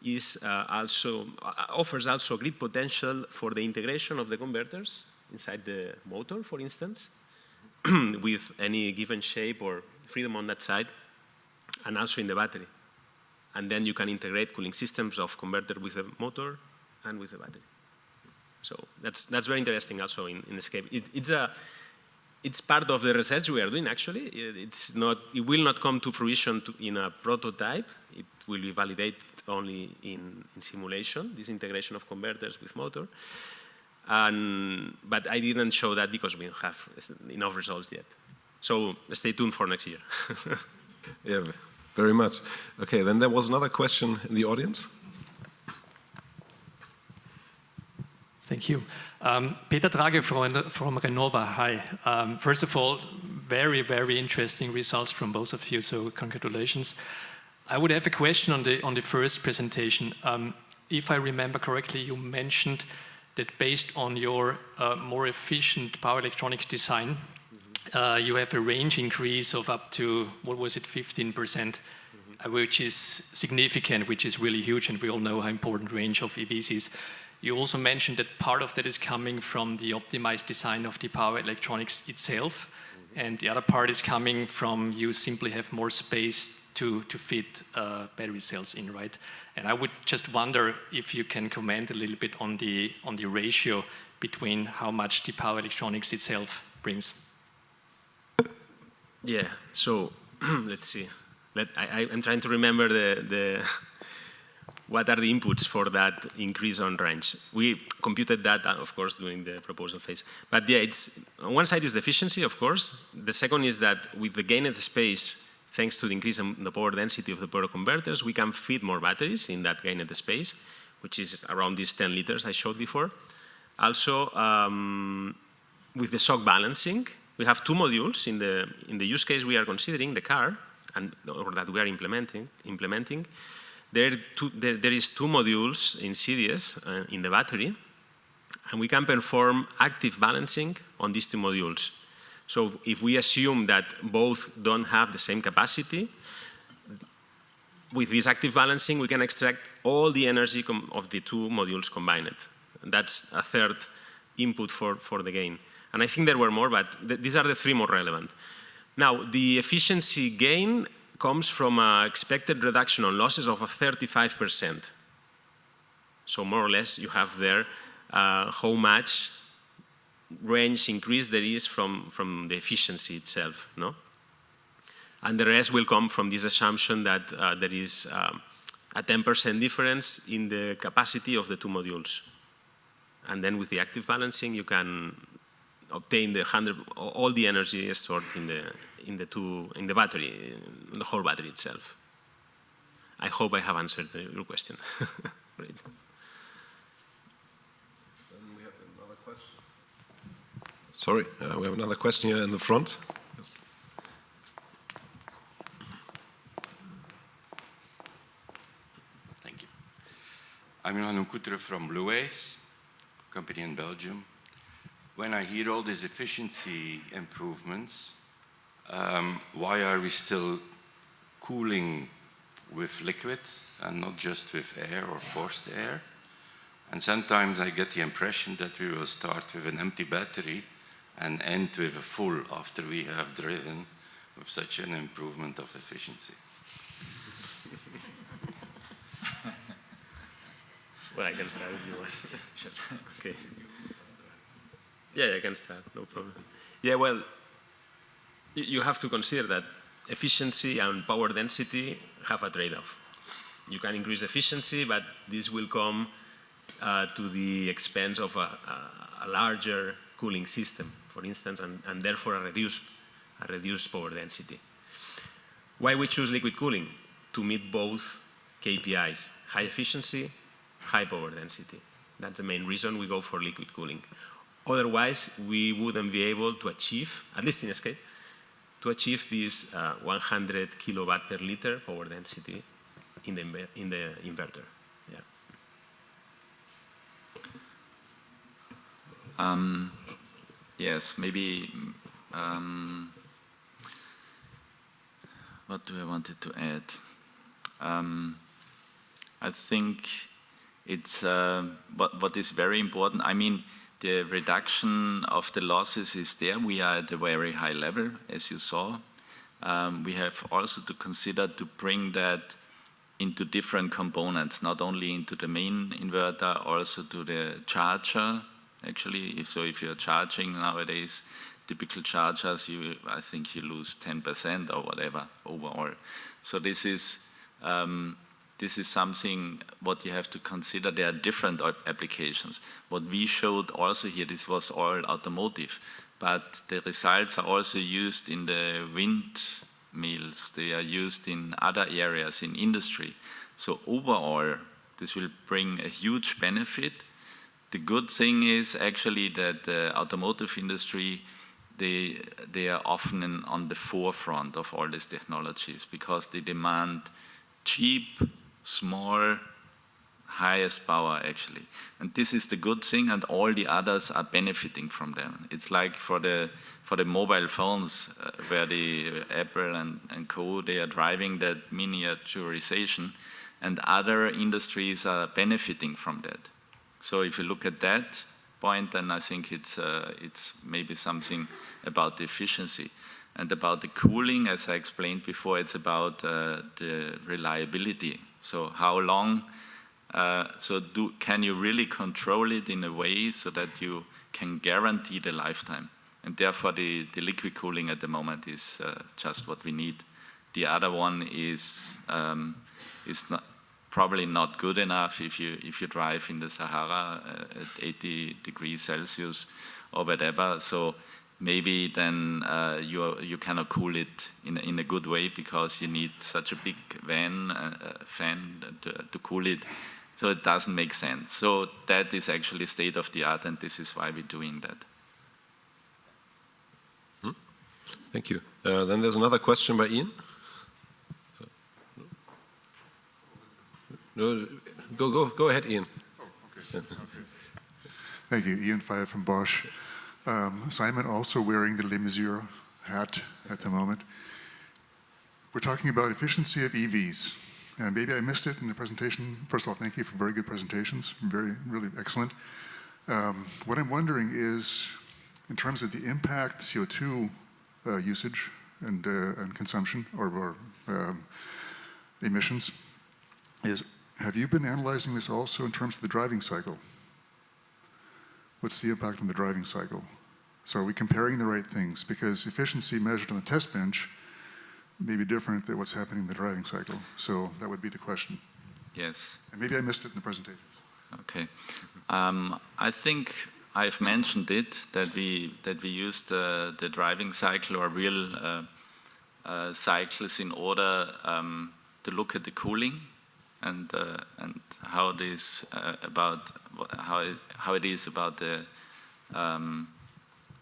is offers also great potential for the integration of the converters inside the motor, for instance, with any given shape or freedom on that side, and also in the battery. And then you can integrate cooling systems of converter with the motor and with the battery. So that's very interesting also in SCAPE. It's part of the research we are doing actually. It will not come to fruition in a prototype. It will be validated only in simulation, this integration of converters with motor. But I didn't show that because we don't have enough results yet. So stay tuned for next year. Yeah, very much. Okay, then there was another question in the audience. Thank you. Peter Drage from Renova. Hi. First of all, very, very interesting results from both of you, so congratulations. I would have a question on the first presentation. If I remember correctly, you mentioned that based on your more efficient power electronics design, you have a range increase of up to, what was it, 15%, which is significant, which is really huge, and we all know how important range of EVs is. You also mentioned that part of that is coming from the optimized design of the power electronics itself, and the other part is coming from you simply have more space to fit battery cells in, right? And I would just wonder if you can comment a little bit on the ratio between how much the power electronics itself brings. Yeah, so let's see. I'm trying to remember what are the inputs for that increase on range. We computed that, of course, during the proposal phase. But yeah, on one side is the efficiency, of course. The second is that with the gained space, thanks to the increase in the power density of the power converters, we can fit more batteries in that gained space, which is around these 10 liters I showed before. Also, with the shock balancing, we have two modules in the use case we are considering, the car, or that we are implementing. There is two modules in series in the battery, and we can perform active balancing on these two modules. So if we assume that both don't have the same capacity, with this active balancing, we can extract all the energy of the two modules combined. That's a third input for the gain. And I think there were more, but these are the three more relevant. Now, the efficiency gain comes from an expected reduction on losses of 35%. So more or less you have there how much range increase there is from the efficiency itself, no? And the rest will come from this assumption that there is a 10% difference in the capacity of the two modules. And then with the active balancing, you can obtain all the energy stored in the battery, in the whole battery itself. I hope I have answered your question. Great. Sorry, we have another question here in the front. Yes. Thank you. I'm Johan Koetere from Blue Ace, company in Belgium. When I hear all these efficiency improvements, why are we still cooling with liquid and not just with air or forced air? And sometimes I get the impression that we will start with an empty battery and end with a full after we have driven with such an improvement of efficiency. Well, I can start if you want. Sure. Okay. Yeah, I can start, no problem. Yeah, well, you have to consider that efficiency and power density have a trade-off. You can increase efficiency, but this will come to the expense of a larger cooling system, for instance, and therefore a reduced power density. Why we choose liquid cooling? To meet both KPIs, high efficiency, high power density. That's the main reason we go for liquid cooling. Otherwise, we wouldn't be able to achieve, at least in SCAPE, to achieve this 100 kilowatt per liter power density in the inverter. Yeah. Yes, maybe, what do I wanted to add? I think it's, what is very important, I mean, the reduction of the losses is there. We are at a very high level, as you saw. We have also to consider to bring that into different components, not only into the main inverter, also to the charger. Actually, so if you're charging nowadays, typical chargers, I think you lose 10% or whatever overall. So this is something what you have to consider. There are different applications. What we showed also here, this was all automotive, but the results are also used in the windmills. They are used in other areas in industry. So overall, this will bring a huge benefit. The good thing is actually that the automotive industry, they are often on the forefront of all these technologies because they demand cheap, small, highest power actually. And this is the good thing, and all the others are benefiting from them. It's like for the mobile phones where the Apple and co, they are driving that miniaturization, and other industries are benefiting from that. So if you look at that point, then I think it's maybe something about the efficiency. And about the cooling, as I explained before, it's about the reliability. So how long, can you really control it in a way so that you can guarantee the lifetime? And therefore the liquid cooling at the moment is just what we need. The other one is probably not good enough if you drive in the Sahara at 80 degrees Celsius or whatever. So maybe then you cannot cool it in a good way because you need such a big fan to cool it. So it doesn't make sense. So that is actually state of the art, and this is why we're doing that. Thank you. Then there's another question by Ian. No, go ahead, Ian. Oh, okay. Okay. Thank you. Ian Fire from Bosch. Simon also wearing the Limsure hat at the moment. We're talking about efficiency of EVs. And maybe I missed it in the presentation. First of all, thank you for very good presentations. Really excellent. What I'm wondering is, in terms of the impact CO2 usage and consumption or emissions, is have you been analyzing this also in terms of the driving cycle? What's the impact on the driving cycle? So are we comparing the right things? Because efficiency measured on the test bench may be different than what's happening in the driving cycle. So that would be the question. Yes. And maybe I missed it in the presentation. Okay. I think I've mentioned it, that we use the driving cycle or real cycles in order to look at the cooling and how it is about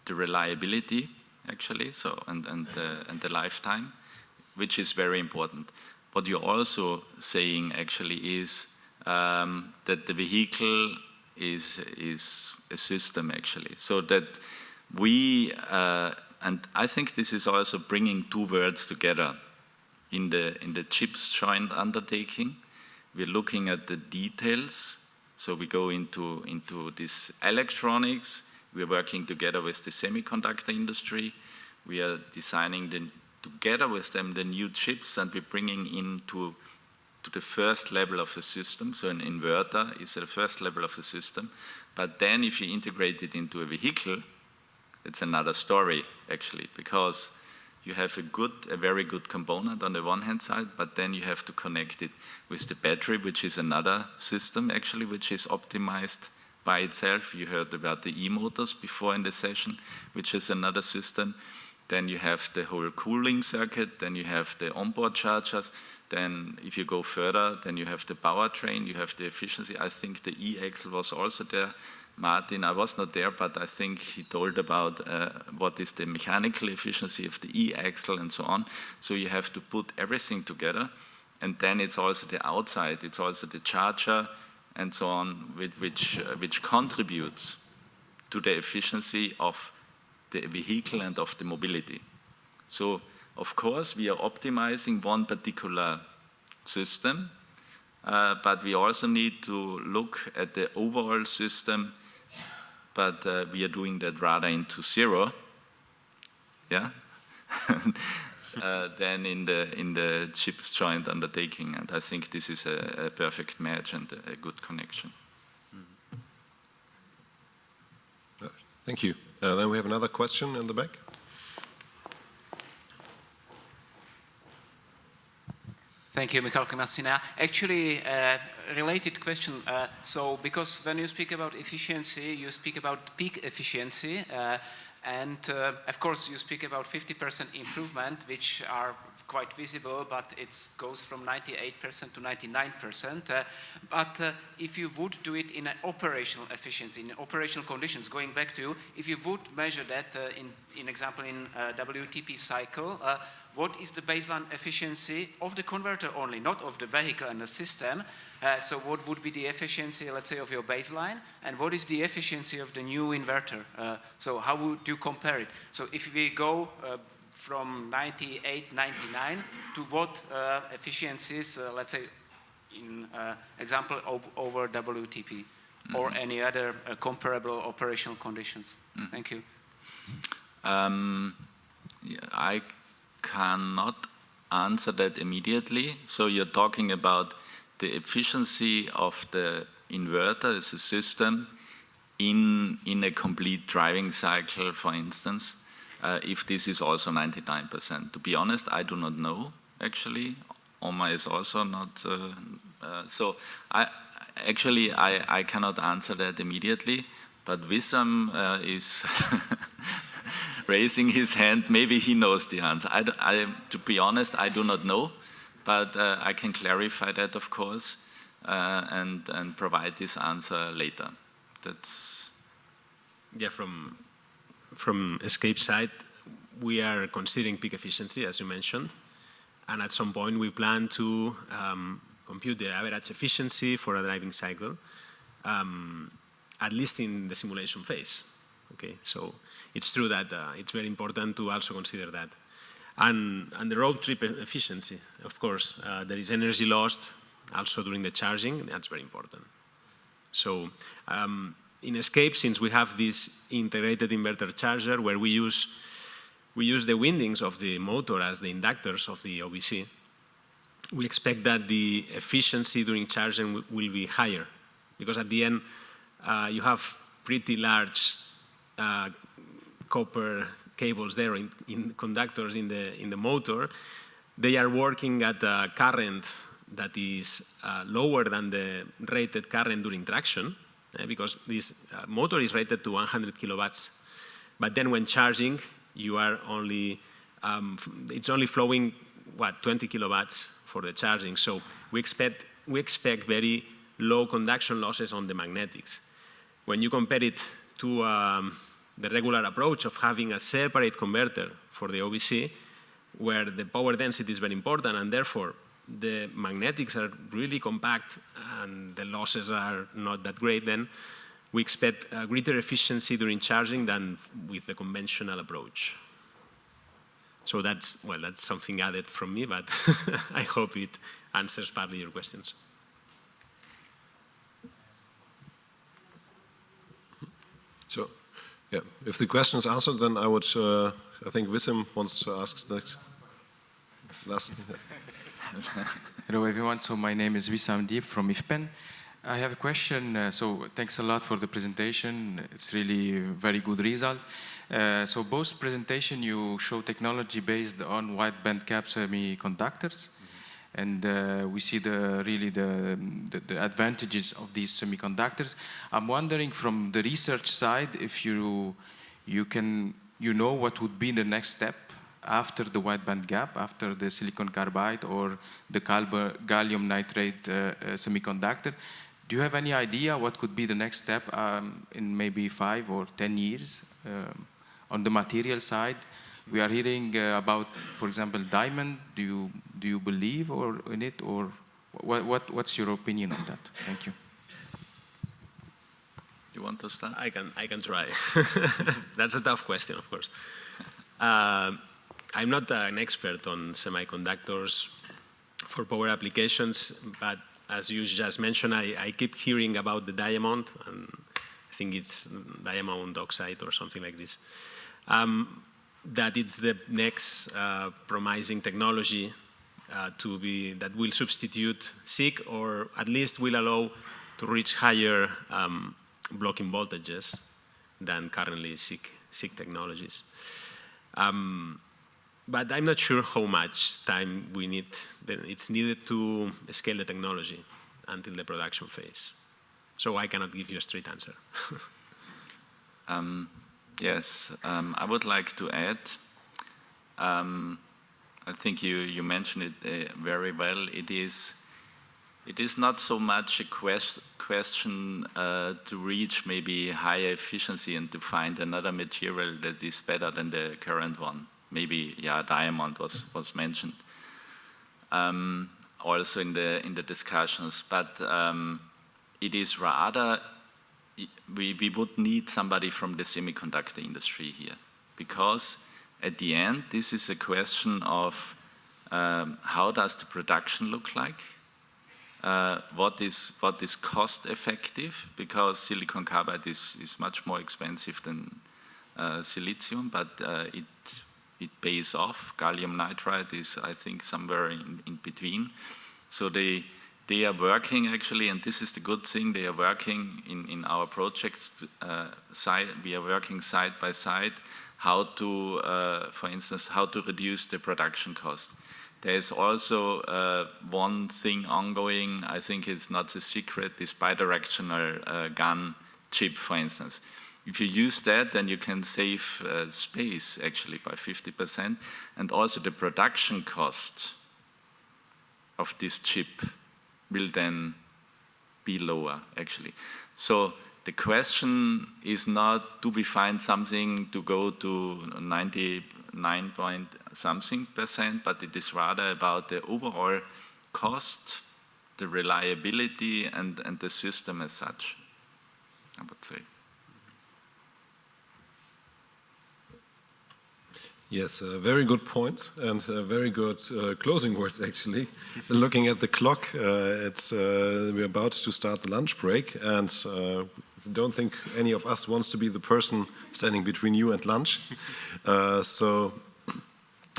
the reliability actually. So and the lifetime, which is very important. What you're also saying actually is that the vehicle is a system actually, so that we and I think this is also bringing two words together in the chips joint undertaking. We're looking at the details, so we go into this electronics. We're working together with the semiconductor industry. We are designing together with them the new chips, and we're bringing into the first level of the system. So an inverter is the first level of the system. But then if you integrate it into a vehicle, it's another story actually, because you have a very good component on the one hand side, but then you have to connect it with the battery, which is another system actually, which is optimized by itself. You heard about the e-motors before in the session, which is another system. Then you have the whole cooling circuit, then you have the onboard chargers, then if you go further, then you have the powertrain, you have the efficiency. I think the e-axle was also there. Martin, I was not there, but I think he told about what is the mechanical efficiency of the e-axle and so on. So you have to put everything together, and then it's also the outside, it's also the charger and so on, which contributes to the efficiency of the vehicle and of the mobility. So, of course, we are optimizing one particular system, but we also need to look at the overall system, but we are doing that rather into zero, yeah, than in the chips joint undertaking. And I think this is a perfect match and a good connection. Thank you. Then we have another question in the back. Thank you, Michal Klimasina. Actually, related question. So, because when you speak about efficiency, you speak about peak efficiency, and of course, you speak about 50% improvement, which are quite visible, but it goes from 98% to 99%. But if you would do it in an operational efficiency, in operational conditions, going back to, if you would measure that in example in WTP cycle, what is the baseline efficiency of the converter only, not of the vehicle and the system? So what would be the efficiency, let's say, of your baseline, and what is the efficiency of the new inverter? So how would you compare it? So if we go from 98, 99 to what efficiencies, let's say, in example over WTP or any other comparable operational conditions? Thank you. I cannot answer that immediately. So you're talking about the efficiency of the inverter as a system in a complete driving cycle, for instance, if this is also 99%. To be honest, I do not know, actually. Oma is also not. So I cannot answer that immediately, but Wissam is raising his hand. Maybe he knows the answer. To be honest, I do not know, but I can clarify that, of course, and provide this answer later. That's from SCAPE side, we are considering peak efficiency, as you mentioned, and at some point we plan to compute the average efficiency for a driving cycle, at least in the simulation phase. Okay, so it's true that it's very important to also consider that. And the road trip efficiency, of course, there is energy lost also during the charging, that's very important. So in SCAPE, since we have this integrated inverter charger where we use the windings of the motor as the inductors of the OBC, we expect that the efficiency during charging will be higher, because at the end you have pretty large copper cables there in conductors in the motor. They are working at a current that is lower than the rated current during traction, because this motor is rated to 100 kilowatts. But then when charging, you are only, it's only flowing, what, 20 kilowatts for the charging. So we expect very low conduction losses on the magnetics. When you compare it to the regular approach of having a separate converter for the OBC, where the power density is very important, and therefore the magnetics are really compact and the losses are not that great, then we expect a greater efficiency during charging than with the conventional approach. So that's, well, that's something added from me, but I hope it answers partly your questions. So, yeah, if the question is answered, then I would, I think Wissim wants to ask next. Hello everyone, so my name is Wissam Deep from IFPEN. I have a question, so thanks a lot for the presentation, it's really a very good result. So both presentation you show technology based on wide bandgap semiconductors, and we see the advantages of these semiconductors. I'm wondering from the research side if you know what would be the next step after the wide band gap, after the silicon carbide or the gallium nitride semiconductor. Do you have any idea what could be the next step in maybe 5 or 10 years on the material side? We are hearing about, for example, diamond. Do you believe in it, or what's your opinion on that? Thank you. You want to start? I can try. That's a tough question, of course. I'm not an expert on semiconductors for power applications, but as you just mentioned, I keep hearing about the diamond, and I think it's diamond oxide or something like this. That it's the next promising technology that will substitute SiC, or at least will allow to reach higher blocking voltages than currently SiC technologies. But I'm not sure how much time it's needed to scale the technology until the production phase. So I cannot give you a straight answer. Yes, I would like to add. I think you mentioned it very well. It is not so much a question to reach maybe higher efficiency and to find another material that is better than the current one. Maybe, yeah, diamond was mentioned also in the discussions, but it is rather we would need somebody from the semiconductor industry here, because at the end this is a question of how does the production look like, what is cost effective, because silicon carbide is much more expensive than silicium, but it pays off. Gallium nitride is, I think, somewhere in between. So they are working actually, and this is the good thing, they are working in our projects we are working side by side how to, for instance, how to reduce the production cost. There is also one thing ongoing, I think it's not a secret, this bidirectional gun chip, for instance. If you use that, then you can save space actually by 50%, and also the production cost of this chip will then be lower actually. So the question is not, do we find something to go to 99 point something %, but it is rather about the overall cost, the reliability, and the system as such, I would say. Yes, a very good point, and very good closing words actually. Looking at the clock, we're about to start the lunch break, and I don't think any of us wants to be the person standing between you and lunch. So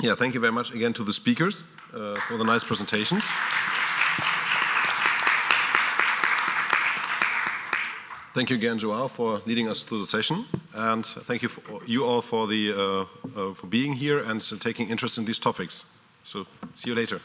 yeah, thank you very much again to the speakers for the nice presentations. Thank you again, Joao, for leading us through the session, and thank you you all for being here and taking interest in these topics. So, see you later.